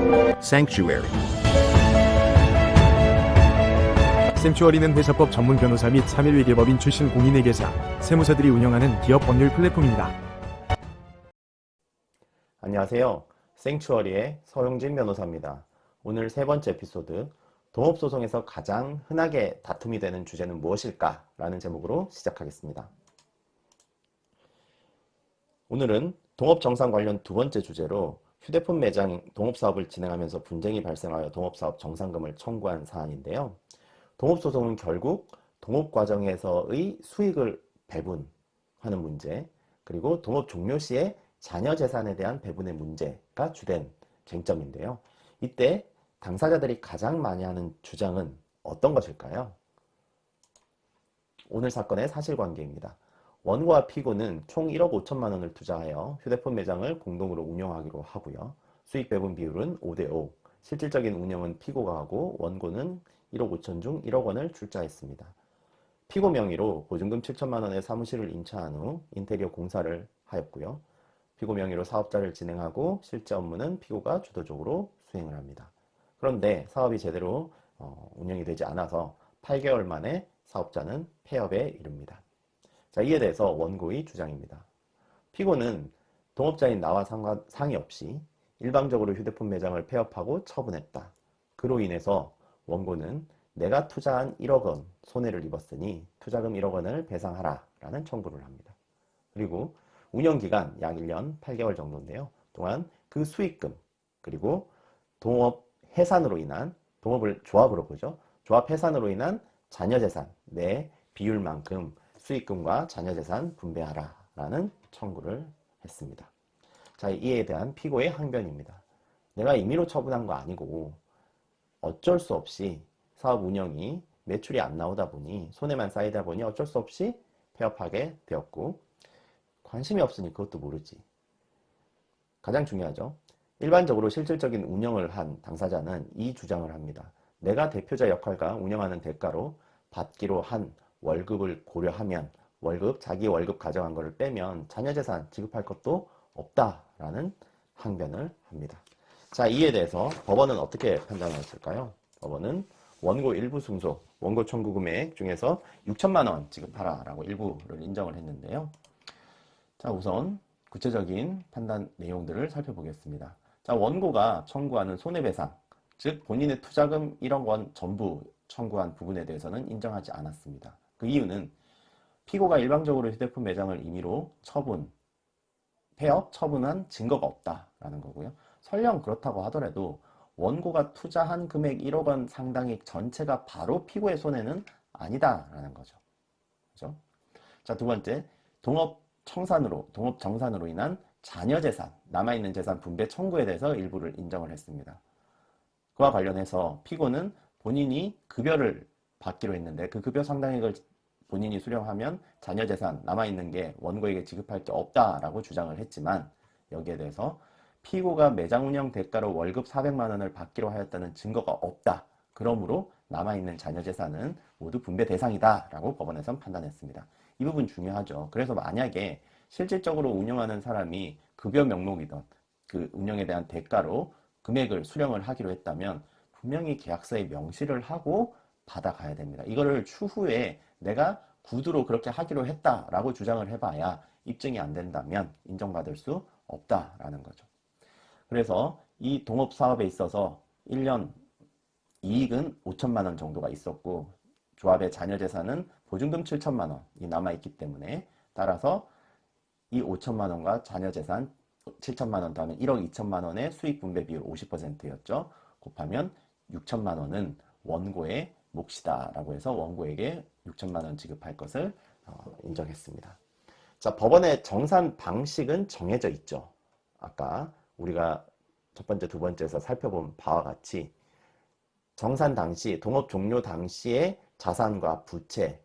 Sanctuary. 생츄어리는 회사법 전문 변호사 및 사밀회계법인 출신 공인회계사, 세무사들이 운영하는 기업 법률 플랫폼입니다. 안녕하세요. 생츄어리의 서용진 변호사입니다. 오늘 세 번째 에피소드, 동업소송에서 가장 흔하게 다툼이 되는 주제는 무엇일까? 라는 제목으로 시작하겠습니다. 오늘은 동업정산 관련 두 번째 주제로 휴대폰 매장 동업사업을 진행하면서 분쟁이 발생하여 동업사업 정산금을 청구한 사안인데요. 동업소송은 결국 동업과정에서의 수익을 배분하는 문제, 그리고 동업 종료 시에 자녀 재산에 대한 배분의 문제가 주된 쟁점인데요. 이때 당사자들이 가장 많이 하는 주장은 어떤 것일까요? 오늘 사건의 사실관계입니다. 원고와 피고는 총 1억 5천만 원을 투자하여 휴대폰 매장을 공동으로 운영하기로 하고요. 수익 배분 비율은 5대5, 실질적인 운영은 피고가 하고 원고는 1억 5천 중 1억 원을 출자했습니다. 피고 명의로 보증금 7천만 원의 사무실을 임차한 후 인테리어 공사를 하였고요. 피고 명의로 사업자를 진행하고 실제 업무는 피고가 주도적으로 수행을 합니다. 그런데 사업이 제대로 운영이 되지 않아서 8개월 만에 사업자는 폐업에 이릅니다. 자, 이에 대해서 원고의 주장입니다. 피고는 동업자인 나와 상의 없이 일방적으로 휴대폰 매장을 폐업하고 처분했다. 그로 인해서 원고는 내가 투자한 1억 원 손해를 입었으니 투자금 1억 원을 배상하라 라는 청구를 합니다. 그리고 운영기간 약 1년 8개월 정도인데요. 동안 그 수익금, 그리고 동업 해산으로 인한, 동업을 조합으로 보죠. 조합 해산으로 인한 자녀재산 내 비율만큼 수익금과 자녀재산 분배하라 라는 청구를 했습니다. 자, 이에 대한 피고의 항변입니다. 내가 임의로 처분한 거 아니고 어쩔 수 없이 사업 운영이 매출이 안 나오다 보니, 손해만 쌓이다 보니 어쩔 수 없이 폐업하게 되었고, 관심이 없으니 그것도 모르지. 가장 중요하죠. 일반적으로 실질적인 운영을 한 당사자는 이 주장을 합니다. 내가 대표자 역할과 운영하는 대가로 받기로 한 월급을 고려하면, 자기 월급 가져간 것을 빼면 자녀재산 지급할 것도 없다라는 항변을 합니다. 자, 이에 대해서 법원은 어떻게 판단하였을까요? 법원은 원고 일부 승소, 원고 청구 금액 중에서 6천만 원 지급하라 라고 일부를 인정을 했는데요. 자, 우선 구체적인 판단 내용들을 살펴보겠습니다. 자, 원고가 청구하는 손해배상, 즉 본인의 투자금 1억 원 전부 청구한 부분에 대해서는 인정하지 않았습니다. 그 이유는 피고가 일방적으로 휴대폰 매장을 임의로 폐업, 처분한 증거가 없다라는 거고요. 설령 그렇다고 하더라도 원고가 투자한 금액 1억 원 상당의 전체가 바로 피고의 손해는 아니다라는 거죠. 그죠? 자, 두 번째, 동업 정산으로 인한 자녀 재산, 남아있는 재산 분배 청구에 대해서 일부를 인정을 했습니다. 그와 관련해서 피고는 본인이 급여를 받기로 했는데 그 급여 상당액을 본인이 수령하면 자녀 재산 남아있는 게 원고에게 지급할 게 없다라고 주장을 했지만, 여기에 대해서 피고가 매장 운영 대가로 월급 400만 원을 받기로 하였다는 증거가 없다. 그러므로 남아있는 자녀 재산은 모두 분배 대상이다 라고 법원에서는 판단했습니다. 이 부분 중요하죠. 그래서 만약에 실질적으로 운영하는 사람이 급여 명목이던 그 운영에 대한 대가로 금액을 수령을 하기로 했다면 분명히 계약서에 명시를 하고 받아가야 됩니다. 이거를 추후에 내가 구두로 그렇게 하기로 했다라고 주장을 해봐야 입증이 안 된다면 인정받을 수 없다라는 거죠. 그래서 이 동업사업에 있어서 1년 이익은 5천만 원 정도가 있었고, 조합의 자녀재산은 보증금 7천만 원이 남아있기 때문에, 따라서 이 5천만 원과 자녀재산 7천만 원 더하면 1억 2천만 원의 수익 분배 비율 50%였죠. 곱하면 6천만 원은 원고의 몫이다 라고 해서 원고에게 6천만 원 지급할 것을 인정했습니다. 자, 법원의 정산 방식은 정해져 있죠. 아까 우리가 첫 번째, 두 번째에서 살펴본 바와 같이 정산 당시, 동업 종료 당시의 자산과 부채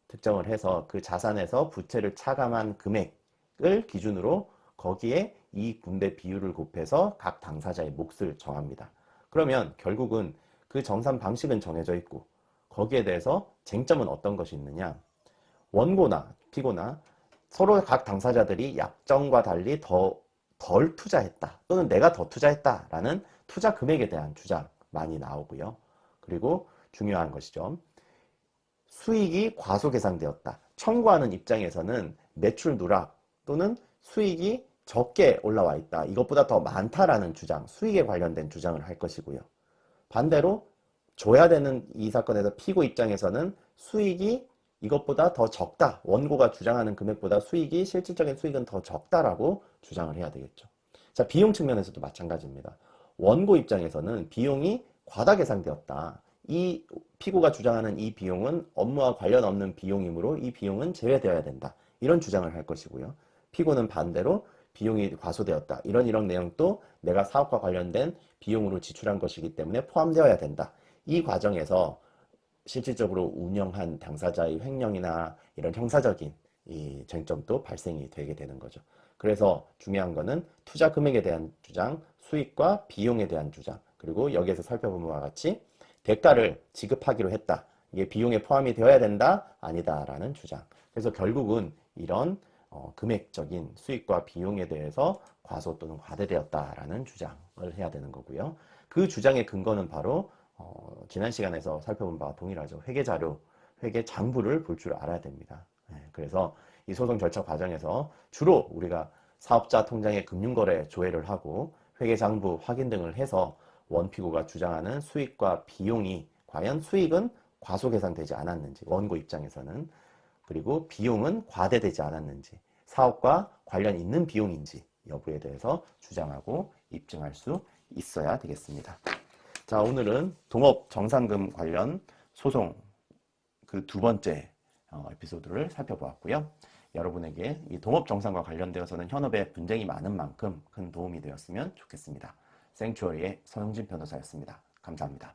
특정을 해서 그 자산에서 부채를 차감한 금액을 기준으로 거기에 이익 분배 비율을 곱해서 각 당사자의 몫을 정합니다. 그러면 결국은 그 정산 방식은 정해져 있고 거기에 대해서 쟁점은 어떤 것이 있느냐, 원고나 피고나 서로 각 당사자들이 약정과 달리 덜 투자했다 또는 내가 더 투자했다 라는 투자 금액에 대한 주장 많이 나오고요. 그리고 중요한 것이죠. 수익이 과소계상되었다. 청구하는 입장에서는 매출 누락 또는 수익이 적게 올라와 있다. 이것보다 더 많다라는 주장, 수익에 관련된 주장을 할 것이고요. 반대로 줘야 되는 이 사건에서 피고 입장에서는 수익이 이것보다 더 적다. 원고가 주장하는 금액보다 수익이 실질적인 수익은 더 적다라고 주장을 해야 되겠죠. 자, 비용 측면에서도 마찬가지입니다. 원고 입장에서는 비용이 과다 계상되었다. 이 피고가 주장하는 이 비용은 업무와 관련 없는 비용이므로 이 비용은 제외되어야 된다. 이런 주장을 할 것이고요. 피고는 반대로 비용이 과소되었다. 이런 내용도 내가 사업과 관련된 비용으로 지출한 것이기 때문에 포함되어야 된다. 이 과정에서 실질적으로 운영한 당사자의 횡령이나 이런 형사적인 이 쟁점도 발생이 되게 되는 거죠. 그래서 중요한 거는 투자 금액에 대한 주장, 수익과 비용에 대한 주장, 그리고 여기에서 살펴본 바와 같이 대가를 지급하기로 했다. 이게 비용에 포함이 되어야 된다? 아니다라는 주장. 그래서 결국은 이런 금액적인 수익과 비용에 대해서 과소 또는 과대되었다라는 주장을 해야 되는 거고요. 그 주장의 근거는 바로 지난 시간에서 살펴본 바와 동일하죠. 회계자료, 회계장부를 볼 줄 알아야 됩니다. 그래서 이 소송 절차 과정에서 주로 우리가 사업자 통장의 금융거래 조회를 하고 회계장부 확인 등을 해서 원피고가 주장하는 수익과 비용이 과연 수익은 과소계산되지 않았는지, 원고 입장에서는, 그리고 비용은 과대되지 않았는지, 사업과 관련 있는 비용인지 여부에 대해서 주장하고 입증할 수 있어야 되겠습니다. 자, 오늘은 동업 정산금 관련 소송 그 두 번째 에피소드를 살펴보았고요. 여러분에게 이 동업 정산과 관련되어서는 현업에 분쟁이 많은 만큼 큰 도움이 되었으면 좋겠습니다. 생추어리의 서영진 변호사였습니다. 감사합니다.